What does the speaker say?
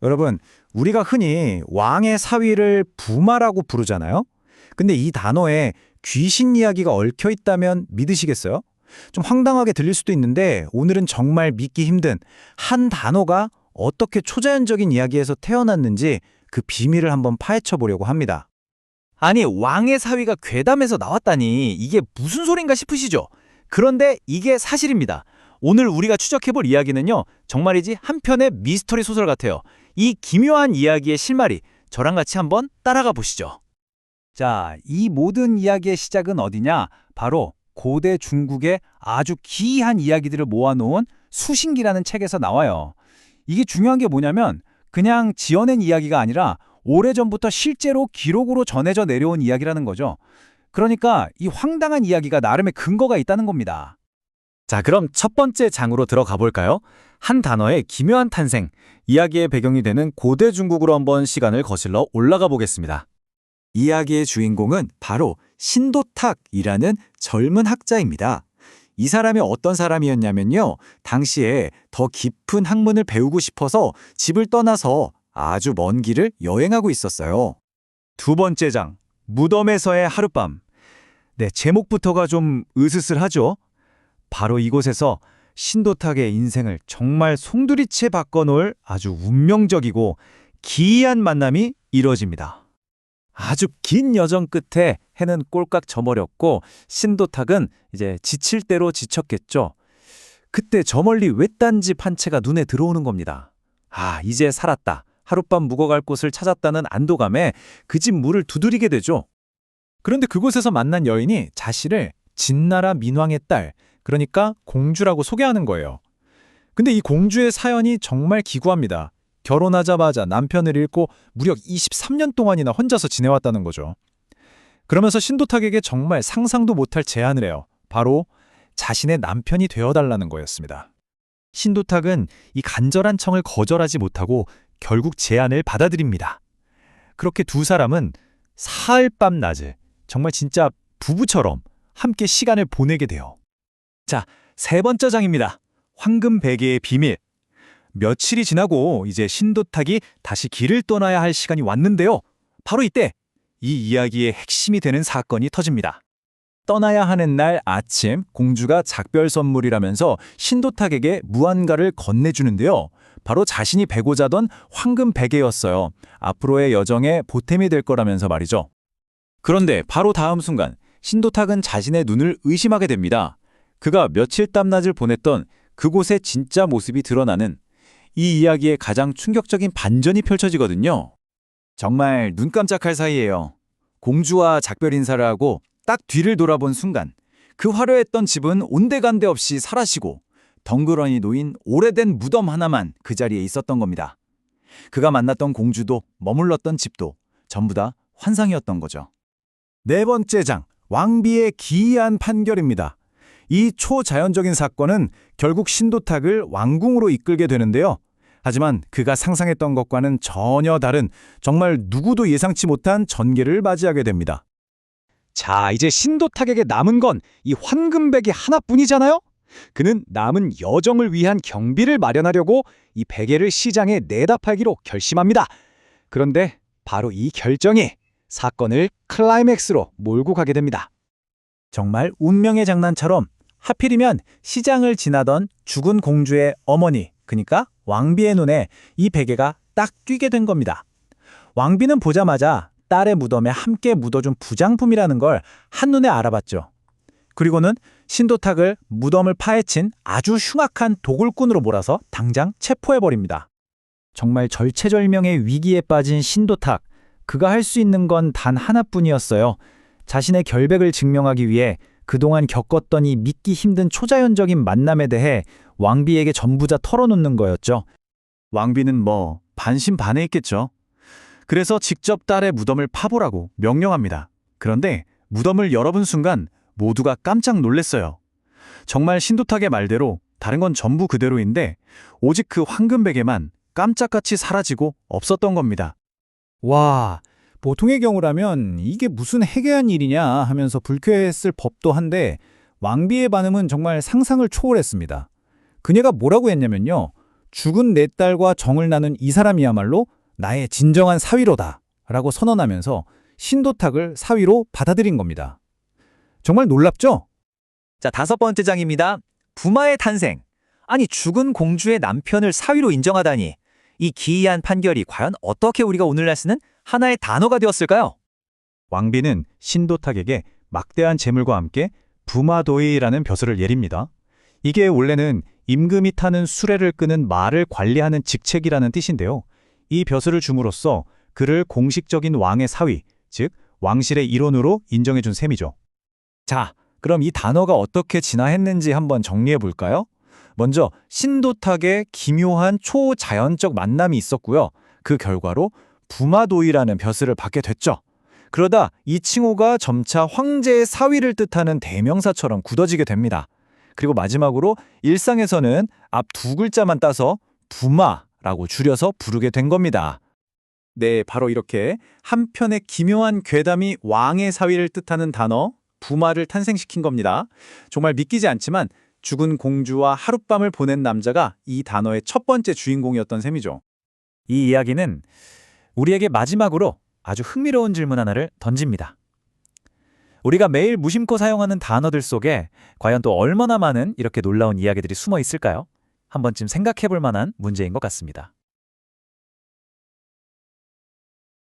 여러분, 우리가 흔히 왕의 사위를 부마라고 부르잖아요? 근데 이 단어에 귀신 이야기가 얽혀 있다면 믿으시겠어요? 좀 황당하게 들릴 수도 있는데 오늘은 정말 믿기 힘든 한 단어가 어떻게 초자연적인 이야기에서 태어났는지 그 비밀을 한번 파헤쳐 보려고 합니다. 아니, 왕의 사위가 괴담에서 나왔다니 이게 무슨 소린가 싶으시죠? 그런데 이게 사실입니다. 오늘 우리가 추적해볼 이야기는요, 정말이지 한 편의 미스터리 소설 같아요. 이 기묘한 이야기의 실마리, 저랑 같이 한번 따라가 보시죠. 자, 이 모든 이야기의 시작은 어디냐? 바로 고대 중국의 아주 기이한 이야기들을 모아놓은 수신기라는 책에서 나와요. 이게 중요한 게 뭐냐면 그냥 지어낸 이야기가 아니라 오래전부터 실제로 기록으로 전해져 내려온 이야기라는 거죠. 그러니까 이 황당한 이야기가 나름의 근거가 있다는 겁니다. 자, 그럼 첫 번째 장으로 들어가 볼까요? 한 단어의 기묘한 탄생, 이야기의 배경이 되는 고대 중국으로 한번 시간을 거슬러 올라가 보겠습니다. 이야기의 주인공은 바로 신도탁이라는 젊은 학자입니다. 이 사람이 어떤 사람이었냐면요. 당시에 더 깊은 학문을 배우고 싶어서 집을 떠나서 아주 먼 길을 여행하고 있었어요. 두 번째 장, 무덤에서의 하룻밤. 네, 제목부터가 좀 으스스하죠? 바로 이곳에서 신도탁의 인생을 정말 송두리째 바꿔놓을 아주 운명적이고 기이한 만남이 이뤄집니다. 아주 긴 여정 끝에 해는 꼴깍 저버렸고 신도탁은 이제 지칠 대로 지쳤겠죠. 그때 저 멀리 외딴 집 한 채가 눈에 들어오는 겁니다. 아, 이제 살았다. 하룻밤 묵어갈 곳을 찾았다는 안도감에 그 집 문을 두드리게 되죠. 그런데 그곳에서 만난 여인이 자신을 진나라 민왕의 딸, 그러니까 공주라고 소개하는 거예요. 근데 이 공주의 사연이 정말 기구합니다. 결혼하자마자 남편을 잃고 무려 23년 동안이나 혼자서 지내왔다는 거죠. 그러면서 신도탁에게 정말 상상도 못할 제안을 해요. 바로 자신의 남편이 되어달라는 거였습니다. 신도탁은 이 간절한 청을 거절하지 못하고 결국 제안을 받아들입니다. 그렇게 두 사람은 사흘 밤 낮을 정말 진짜 부부처럼 함께 시간을 보내게 돼요. 자, 세 번째 장입니다. 황금 베개의 비밀. 며칠이 지나고 이제 신도탁이 다시 길을 떠나야 할 시간이 왔는데요. 바로 이때 이 이야기의 핵심이 되는 사건이 터집니다. 떠나야 하는 날 아침 공주가 작별 선물이라면서 신도탁에게 무언가를 건네주는데요. 바로 자신이 베고자 던 황금 베개였어요. 앞으로의 여정에 보탬이 될 거라면서 말이죠. 그런데 바로 다음 순간 신도탁은 자신의 눈을 의심하게 됩니다. 그가 며칠 땀낮을 보냈던 그곳의 진짜 모습이 드러나는 이 이야기의 가장 충격적인 반전이 펼쳐지거든요. 정말 눈 깜짝할 사이예요. 공주와 작별 인사를 하고 딱 뒤를 돌아본 순간 그 화려했던 집은 온데간데 없이 사라지고 덩그러니 놓인 오래된 무덤 하나만 그 자리에 있었던 겁니다. 그가 만났던 공주도 머물렀던 집도 전부 다 환상이었던 거죠. 네 번째 장, 왕비의 기이한 판결입니다. 이 초자연적인 사건은 결국 신도탁을 왕궁으로 이끌게 되는데요. 하지만 그가 상상했던 것과는 전혀 다른 정말 누구도 예상치 못한 전개를 맞이하게 됩니다. 자, 이제 신도탁에게 남은 건 이 황금베개 하나뿐이잖아요? 그는 남은 여정을 위한 경비를 마련하려고 이 베개를 시장에 내다 팔기로 결심합니다. 그런데 바로 이 결정이 사건을 클라이맥스로 몰고 가게 됩니다. 정말 운명의 장난처럼 하필이면 시장을 지나던 죽은 공주의 어머니, 그러니까 왕비의 눈에 이 베개가 딱 띄게 된 겁니다. 왕비는 보자마자 딸의 무덤에 함께 묻어준 부장품이라는 걸 한눈에 알아봤죠. 그리고는 신도탁을 무덤을 파헤친 아주 흉악한 도굴꾼으로 몰아서 당장 체포해버립니다. 정말 절체절명의 위기에 빠진 신도탁, 그가 할 수 있는 건 단 하나뿐이었어요. 자신의 결백을 증명하기 위해 그동안 겪었던 이 믿기 힘든 초자연적인 만남에 대해 왕비에게 전부 다 털어놓는 거였죠. 왕비는 뭐 반신반의했겠죠. 그래서 직접 딸의 무덤을 파보라고 명령합니다. 그런데 무덤을 열어본 순간 모두가 깜짝 놀랐어요. 정말 신도탁의 말대로 다른 건 전부 그대로인데 오직 그 황금베개만 깜짝같이 사라지고 없었던 겁니다. 와, 보통의 경우라면 이게 무슨 해괴한 일이냐 하면서 불쾌했을 법도 한데 왕비의 반응은 정말 상상을 초월했습니다. 그녀가 뭐라고 했냐면요. 죽은 내 딸과 정을 나눈 이 사람이야말로 나의 진정한 사위로다 라고 선언하면서 신도탁을 사위로 받아들인 겁니다. 정말 놀랍죠? 자, 5번째 장입니다. 부마의 탄생. 아니, 죽은 공주의 남편을 사위로 인정하다니. 이 기이한 판결이 과연 어떻게 우리가 오늘날 쓰는 하나의 단어가 되었을까요? 왕비는 신도탁에게 막대한 재물과 함께 부마도이라는 벼슬을 예립니다. 이게 원래는 임금이 타는 수레를 끄는 말을 관리하는 직책이라는 뜻인데요. 이 벼슬을 줌으로써 그를 공식적인 왕의 사위, 즉 왕실의 일원으로 인정해준 셈이죠. 자, 그럼 이 단어가 어떻게 진화했는지 한번 정리해 볼까요? 먼저 신도탁의 기묘한 초자연적 만남이 있었고요. 그 결과로 부마도이라는 벼슬을 받게 됐죠. 그러다 이 칭호가 점차 황제의 사위를 뜻하는 대명사처럼 굳어지게 됩니다. 그리고 마지막으로 일상에서는 앞 2글자만 따서 부마라고 줄여서 부르게 된 겁니다. 네, 바로 이렇게 한편의 기묘한 괴담이 왕의 사위를 뜻하는 단어 부마를 탄생시킨 겁니다. 정말 믿기지 않지만 죽은 공주와 하룻밤을 보낸 남자가 이 단어의 첫 번째 주인공이었던 셈이죠. 이 이야기는 우리에게 마지막으로 아주 흥미로운 질문 하나를 던집니다. 우리가 매일 무심코 사용하는 단어들 속에 과연 또 얼마나 많은 이렇게 놀라운 이야기들이 숨어 있을까요? 한 번쯤 생각해 볼 만한 문제인 것 같습니다.